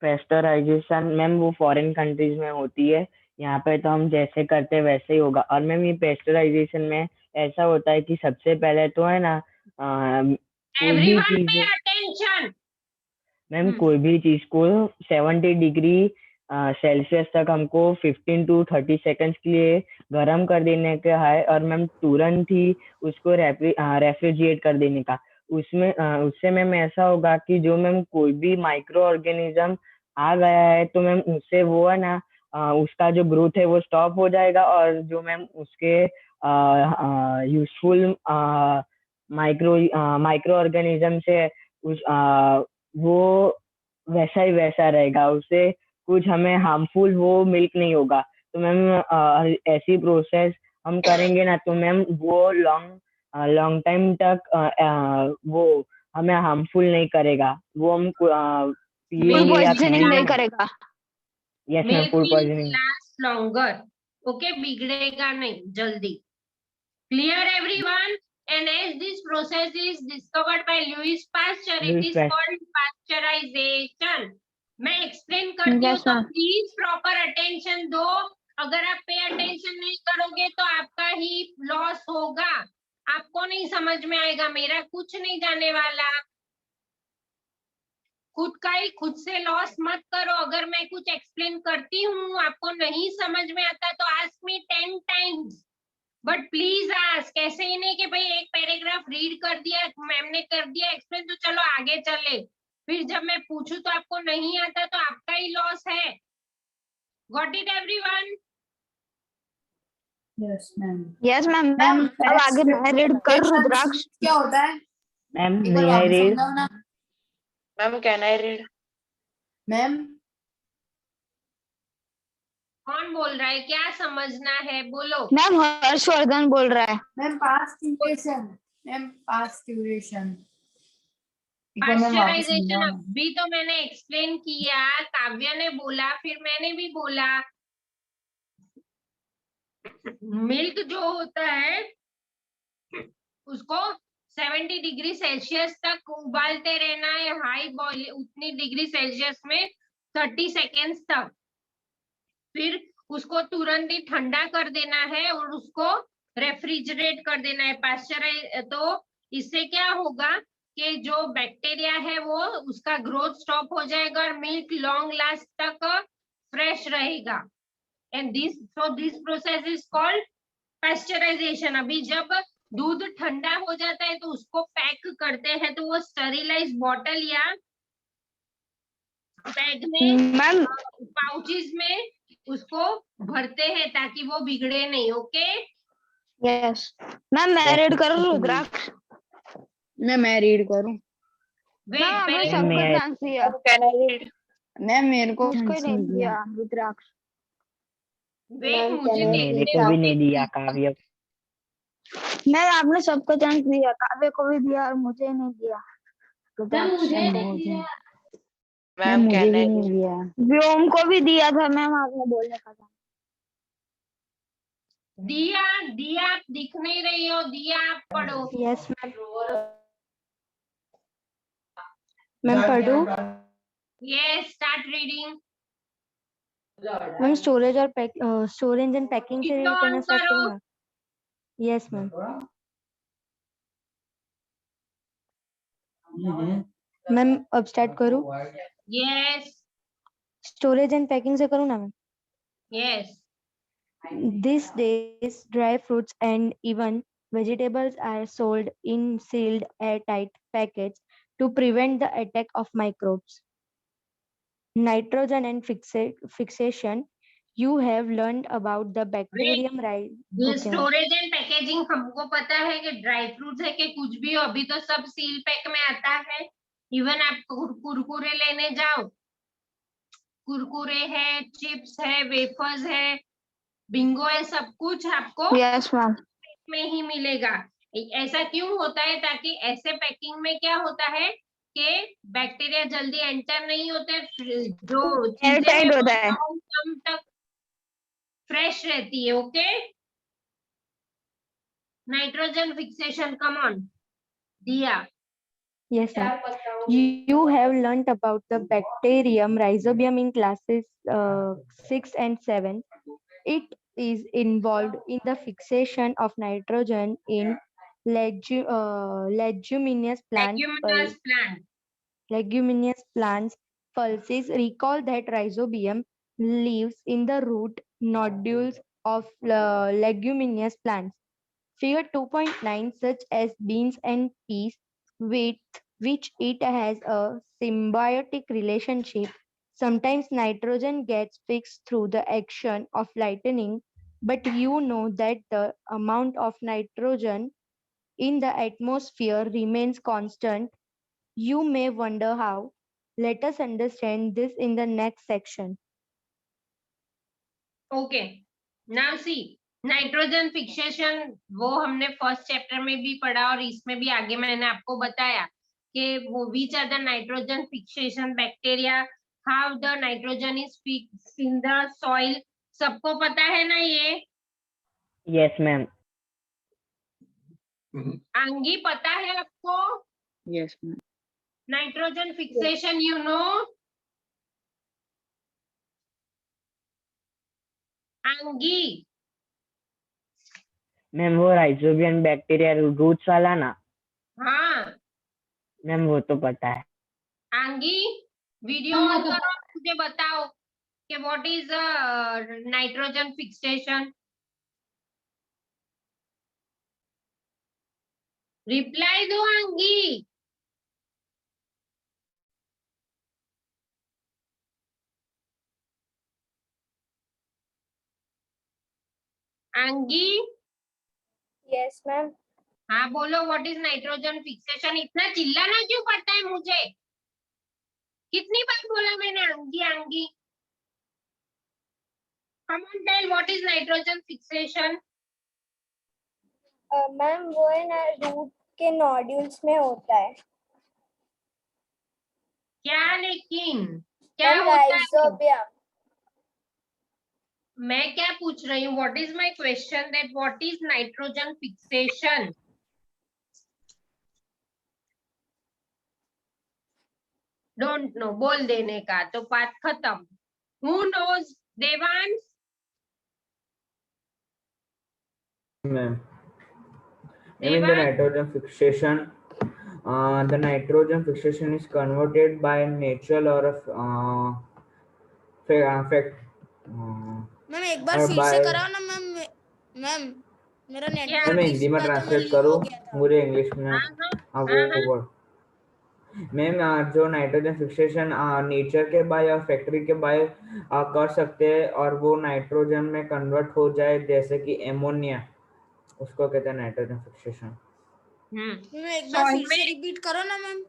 पेस्टराइजेशन मैम, वो फॉरेन कंट्रीज में होती है। यहाँ पे तो हम जैसे करते हैं वैसे ही होगा। और मैम ये पेस्टराइजेशन में ऐसा होता है कि सबसे पहले तो है ना कोई भी एवरीवन चीज, पे अटेंशन। मैम कोई भी चीज को 70 डिग्री सेल्सियस तक हमको 15 टू 30 सेकंड्स के लिए गर्म कर देने का है, और मैम तुरंत ही उसको रेफ्रिजरेट कर देने का। उसमें उससे मैम ऐसा होगा कि जो मैम कोई भी माइक्रो ऑर्गेनिज्म आ गया है तो मैम उससे वो है ना उसका जो ग्रोथ है वो स्टॉप हो जाएगा, और जो मैम उसके यूजफुल माइक्रो ऑर्गेनिज्म से उस वो वैसा ही वैसा रहेगा, उससे कुछ हमें हार्मफुल वो मिल्क नहीं होगा। तो मैम ऐसी प्रोसेस हम करेंगे ना तो मैम वो लॉन्ग टाइम तक वो हमें हार्मफुल नहीं करेगा। वो हम पिएंगे या खाएंगे। करेगा। Yes ma'am, milk food will poisoning. Last longer. Okay, बिगड़ेगा नहीं जल्दी। Clear everyone? And as this process is discovered by Louis Pasteur, it is called pasteurization. मैं एक्सप्लेन करती हूँ तो प्लीज प्रॉपर अटेंशन दो। अगर आप पे अटेंशन नहीं करोगे तो आपका ही लॉस होगा। आपको नहीं समझ में आएगा, मेरा कुछ नहीं जाने वाला। खुद का ही खुद से लॉस मत करो। अगर मैं कुछ एक्सप्लेन करती हूँ आपको नहीं समझ में आता तो ask me 10 times, but please ask. ऐसे ही नहीं कि भाई एक पैराग्राफ रीड कर दिया, मैम ने कर दिया एक्सप्लेन तो चलो आगे चले, फिर जब मैं पूछूं तो आपको नहीं आता तो आपका ही लॉस है। Got it everyone? Yes ma'am. Yes ma'am. Ma'am अब आगे मैं रीड कर रुद्राक्ष। क्या होता है? मैम एक बार मे आई वापस रीड? समझाओ ना ma'am can I read? Ma'am. कौन बोल रहा है? क्या समझना है बोलो। मैम हर्षवर्धन बोल रहा है। Ma'am past duration. Ma'am past duration. Pasteurisation अभी तो मैंने एक्सप्लेन किया, काव्या ने बोला, फिर मैंने भी बोला। मिल्क जो होता है उसको 70 डिग्री सेल्सियस तक उबालते रहना है, हाई बॉइल उतनी डिग्री सेल्सियस में 30 सेकेंड्स तक। फिर उसको तुरंत ही ठंडा कर देना है और उसको रेफ्रिजरेट कर देना है। पास्चराइज तो इससे क्या होगा कि जो बैक्टीरिया है वो उसका ग्रोथ स्टॉप हो जाएगा और मिल्क लॉन्ग लास्ट तक फ्रेश रहेगा। And this process is called pasteurisation. अभी जब दूध ठंडा हो जाता है तो उसको पैक करते हैं, तो वो स्टरीलाइज बॉटल या बैग में मैम पाउचेस में उसको भरते हैं ताकि वो बिगड़े नहीं। Okay yes ma'am. मैं रीड करूँ रुद्राक्ष? मैं रीड करूं? मैम वेट आपने पहले सबको मैं चांस दिया, कैन आई रीड? मैम मेरे को उसको ही नहीं दिया रुद्राक्ष। वेट मुझे मेरे देखने को भी दो। नहीं दिया काव्य। मैम आपने सबको चांस दिया, काव्य को भी दिया और मुझे नहीं दिया। तो मैम मुझे option नहीं बहुत है। दिया। मैम मुझे कहने भी नहीं दिया। व्योम को भी दिया था मैम, आपने बोलने का था। दिया दिया, आप दिख नहीं रही हो। दिया आप पढ़ो। Yes ma'am. मैम पढ़ू? Yes, start reading. Ma'am storage और स्टोरेज एंड पैकिंग से वीडियो करना ऑन स्टार्ट करो। करूँ ना? Yes ma'am. मैम अब स्टार्ट करूँ? यस स्टोरेज एंड पैकिंग से करूँ ना ma'am? Yes. These days, dry fruits and even vegetables are sold in sealed airtight packets to prevent the attack of microbes. Nitrogen and fixation. You have learned about the bacterium rise. ये Okay, ma'am. Storage and packaging हमको पता है कि dry fruits है कि कुछ भी हो, अभी तो सब सील पैक में आता है। इवन आप कुरकुरे लेने जाओ, कुरकुरे है, चिप्स है, वेफर्स है, बिंगो है, सब कुछ आपको Yes, ma'am. में ही मिलेगा। ऐसा क्यों होता है? ताकि ऐसे पैकिंग में क्या होता है कि बैक्टीरिया जल्दी एंटर नहीं होते, जो चीजें Airtight हैं होता है। वो कम तक फ्रेश रहती है। Okay, nitrogen fixation, come on दिया। Yes, ma'am. You have learnt about the bacterium Rhizobium in classes 6 and 7. It is involved in the fixation of nitrogen in leguminous leguminous plant. leguminous plants pulses. Recall that rhizobium lives in the root nodules of leguminous plants. Figure 2.9, such as beans and peas, with which it has a symbiotic relationship. Sometimes nitrogen gets fixed through the action of lightning, but you know that the amount of nitrogen in the atmosphere remains constant. You may wonder how. Let us understand this in the next section. Okay, now see nitrogen fixation, वो हमने first chapter में भी पढ़ा और इसमें भी आगे मैंने आपको बताया कि वो which are the nitrogen fixation bacteria, how the nitrogen is fixed in the soil. सबको पता है ना ये? Yes ma'am. आंगी पता है आपको? Yes, ma'am. Nitrogen fixation you know? Aangi ma'am वो राइजोबियम बैक्टीरिया रूट्स वाला ना? हाँ। मैम वो तो पता है। आंगी वीडियो ऑन करो, मुझे बताओ कि what is nitrogen fixation. Reply दो आंगी। आंगी Yes, ma'am. हाँ बोलो, व्हाट इज नाइट्रोजन फिक्सेशन। इतना चिल्लाना क्यों पड़ता है मुझे? कितनी बार बोला मैंने Aangi Aangi. Come on tell what is nitrogen fixation. Ma'am वो है ना, रूट के नोड्यूल्स में होता है। क्या लेकिन क्या मैम होता है? राइजोबियम। मैं क्या पूछ रही हूँ? What is my question that what is nitrogen fixation. Don't know बोल देने का तो बात खत्म। Who knows? Devansh? Ma'am. I mean the nitrogen fixation. The nitrogen fixation is converted by natural or fact. Ma'am एक बार और फिर से by कराओ ना मैम। मैम मेरा क्या? नेटवर्क मैं इशू हिंदी में था तो मैं ट्रांसलेट लीव करूँ, हो गया था। मुझे इंग्लिश में हाँ हाँ हाँ हाँ वो मैम जो नाइट्रोजन फिक्सेशन नेचर के बाय और फैक्ट्री के बाय कर सकते हैं और वो नाइट्रोजन में कन्वर्ट हो जाए, जैसे कि एमोनिया, उसको कहते हैं नाइट्रोजन फिक्सेशन। मैम एक बार सॉइल फिर में से रिपीट करो ना मैम।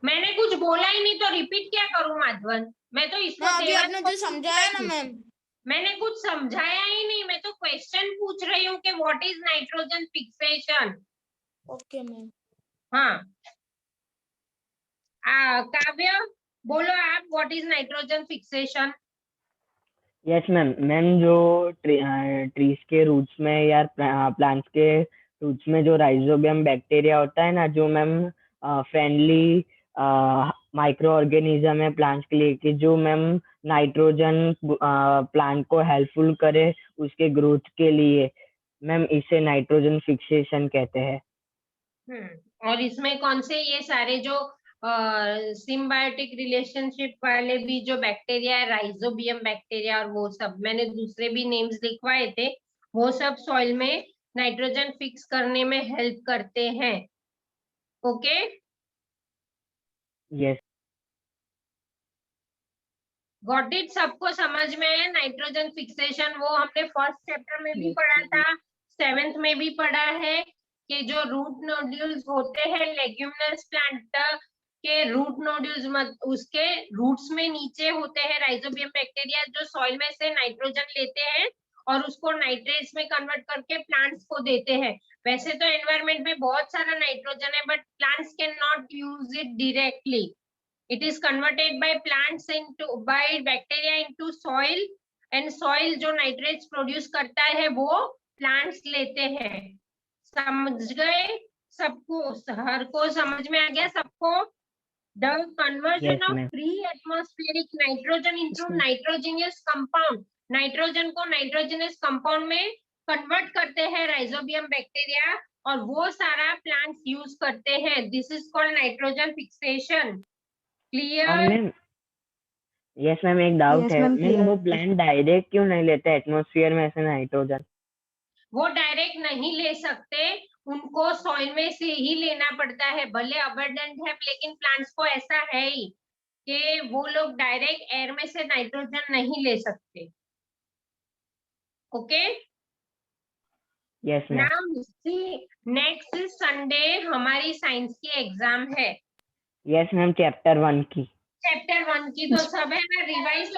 मैंने कुछ बोला ही नहीं तो रिपीट क्या करूं माधवन? मैं तो इसको मैम अभी देवांश आपने को जो पूछ समझाया रही ना हूँ। मैम, मैंने कुछ समझाया ही नहीं, मैं तो क्वेश्चन पूछ रही हूँ कि what is nitrogen fixation. Okay ma'am. हाँ, काव्य बोलो आप, what is nitrogen fixation. Yes ma'am. Ma'am जो ट्रीज के रूट्स में या प्लांट्स के रूट्स में जो राइजोबियम बैक्टीरिया होता है ना, जो मैम फ्रेंडली माइक्रो ऑर्गेनिज्म है प्लांट्स के लिए, कि जो मैम नाइट्रोजन प्लांट को हेल्पफुल करे उसके ग्रोथ के लिए, मैम इसे नाइट्रोजन फिक्सेशन कहते हैं। और इसमें कौन से ये सारे जो सिम्बायोटिक रिलेशनशिप वाले भी जो बैक्टीरिया है, राइजोबियम बैक्टीरिया और वो सब, मैंने दूसरे भी नेम्स लिखवाए थे, वो सब सॉइल में नाइट्रोजन फिक्स करने में हेल्प करते हैं। ओके, यस गॉट इट, सबको समझ में है नाइट्रोजन फिक्सेशन? वो हमने फर्स्ट चैप्टर में भी पढ़ा था, 7th में भी पढ़ा है कि जो रूट नोड्यूल्स होते हैं लेग्यूमिनस प्लांट के रूट नोड्यूल्स, उसके रूट्स में नीचे होते हैं राइजोबियम बैक्टीरिया, जो सॉइल में से नाइट्रोजन लेते हैं और उसको नाइट्रेट्स में कन्वर्ट करके प्लांट्स को देते हैं। वैसे तो एनवायरमेंट में बहुत सारा नाइट्रोजन है, but plants can not use it directly. It is converted by plants into by bacteria into soil, and soil जो nitrates produce करता है वो plants लेते हैं। समझ गए सबको? हर को समझ में आ गया सबको? The conversion yes of ma'am. free atmospheric nitrogen into nitrogenous compound, nitrogen को नाइट्रोजनस कंपाउंड में कन्वर्ट करते हैं राइजोबियम बैक्टीरिया, और वो सारा प्लांट्स यूज करते हैं। This is called nitrogen fixation. और क्लियर? मैम, यस मैम, एक डाउट Yes, है ma'am, मैम, clear. वो प्लांट डायरेक्ट क्यों नहीं लेते एटमॉस्फेयर में से नाइट्रोजन? वो डायरेक्ट नहीं ले सकते, उनको सॉइल में से ही लेना पड़ता है। भले अबंडेंट है, लेकिन प्लांट्स को ऐसा है ही कि वो लोग डायरेक्ट एयर में से नाइट्रोजन नहीं ले सकते। Okay, yes ma'am. Now see, next Sunday हमारी साइंस की एग्जाम है। यस मैम, चैप्टर 1 की। चैप्टर 1 की तो सब है ना, रिवाइज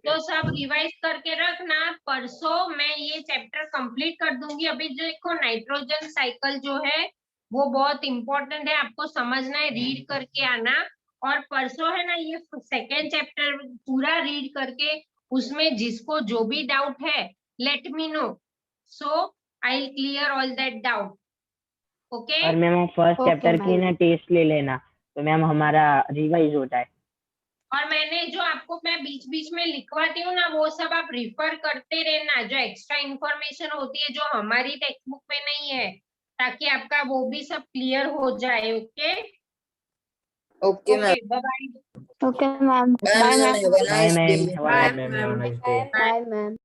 तो सब रिवाइज करके रखना। परसों मैं ये चैप्टर कंप्लीट कर दूंगी। अभी जो देखो नाइट्रोजन साइकिल जो है वो बहुत इंपॉर्टेंट है, आपको समझना है, रीड करके आना। और परसों है ना ये सेकेंड चैप्टर पूरा रीड करके, उसमें जिसको जो भी डाउट है let me know, so I will clear all that doubt. Okay, और मैम फर्स्ट Okay, चैप्टर की ma'am. ना टेस्ट ले लेना, तो मैम हमारा रिवाइज हो जाए। और मैंने जो आपको मैं बीच बीच में लिखवाती हूँ ना, वो सब आप रिफर करते रहना, जो एक्स्ट्रा इंफॉर्मेशन होती है जो हमारी टेक्स्ट बुक में नहीं है, ताकि आपका वो भी सब क्लियर हो जाए। Okay okay ma'am. Okay, bye bye. Okay, ma'am. Bye Bye, ma'am, ma'am. Have a bye nice day. Ma'am. Bye ma'am, have a nice day. Bye, ma'am.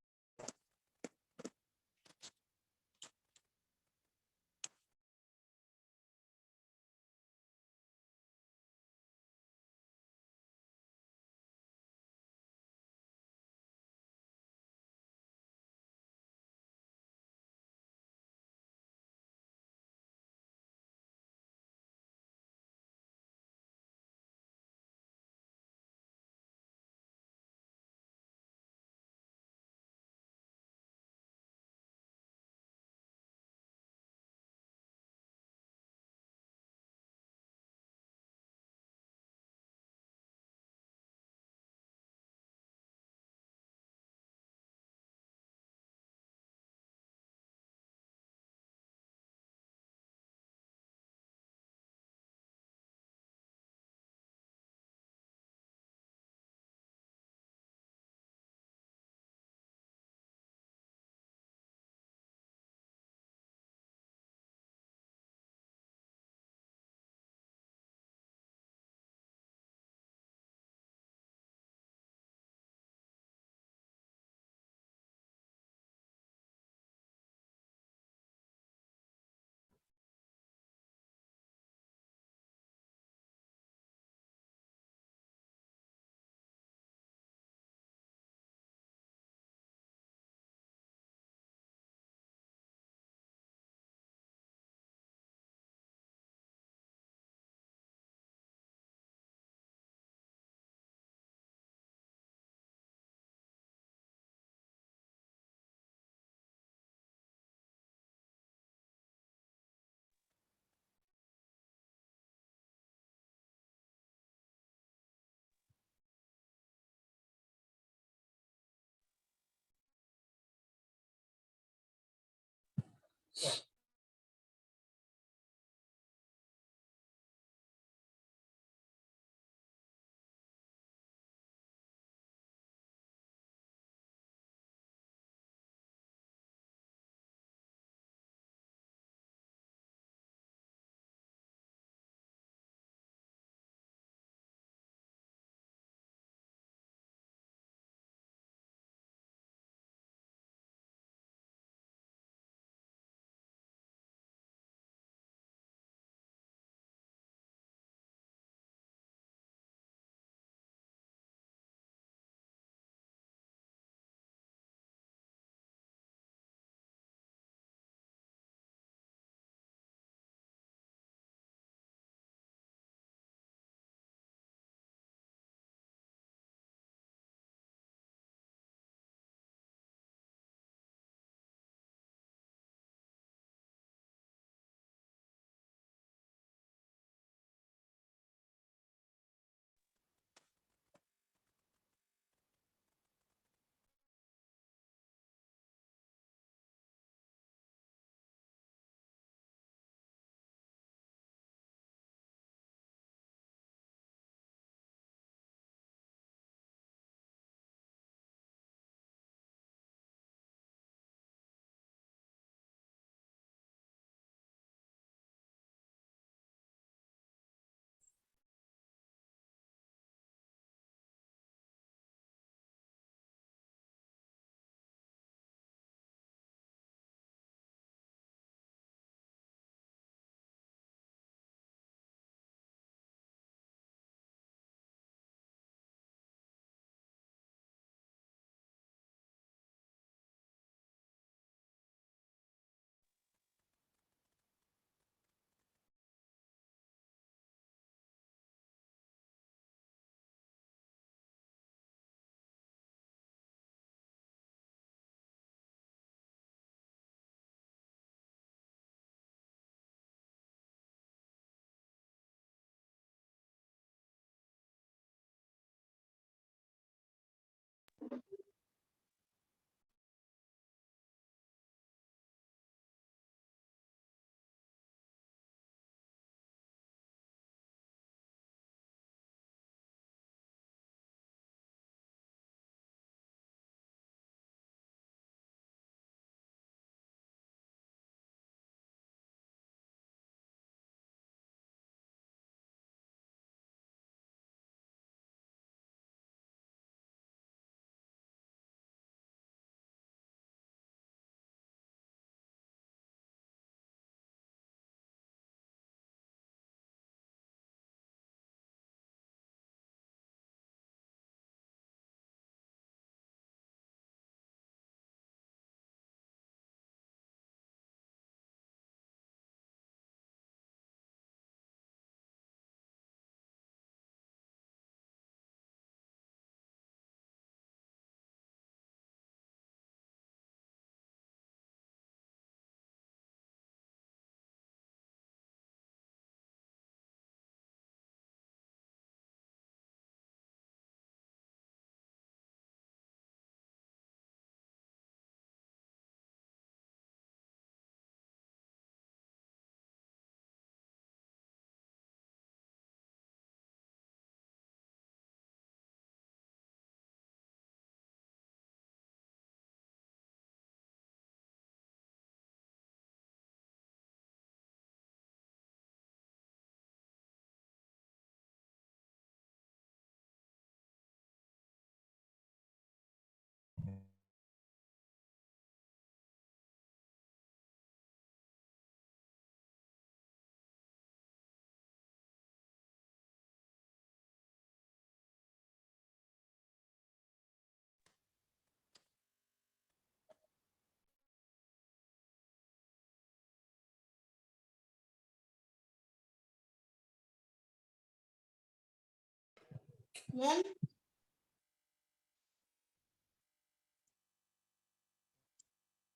Ma'am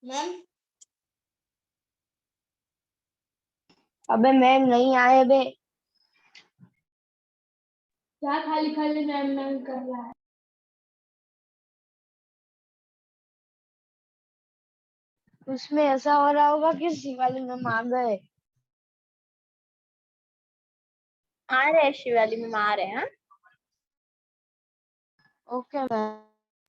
ma'am अबे मैम नहीं आए बे। क्या खाली खाली मैम मैम कर रहा है? उसमें ऐसा हो रहा होगा कि शिवाली मैम आ गए। आ रहे हैं शिवाली मैम, आ रहे हैं। हाँ? Okay ma'am.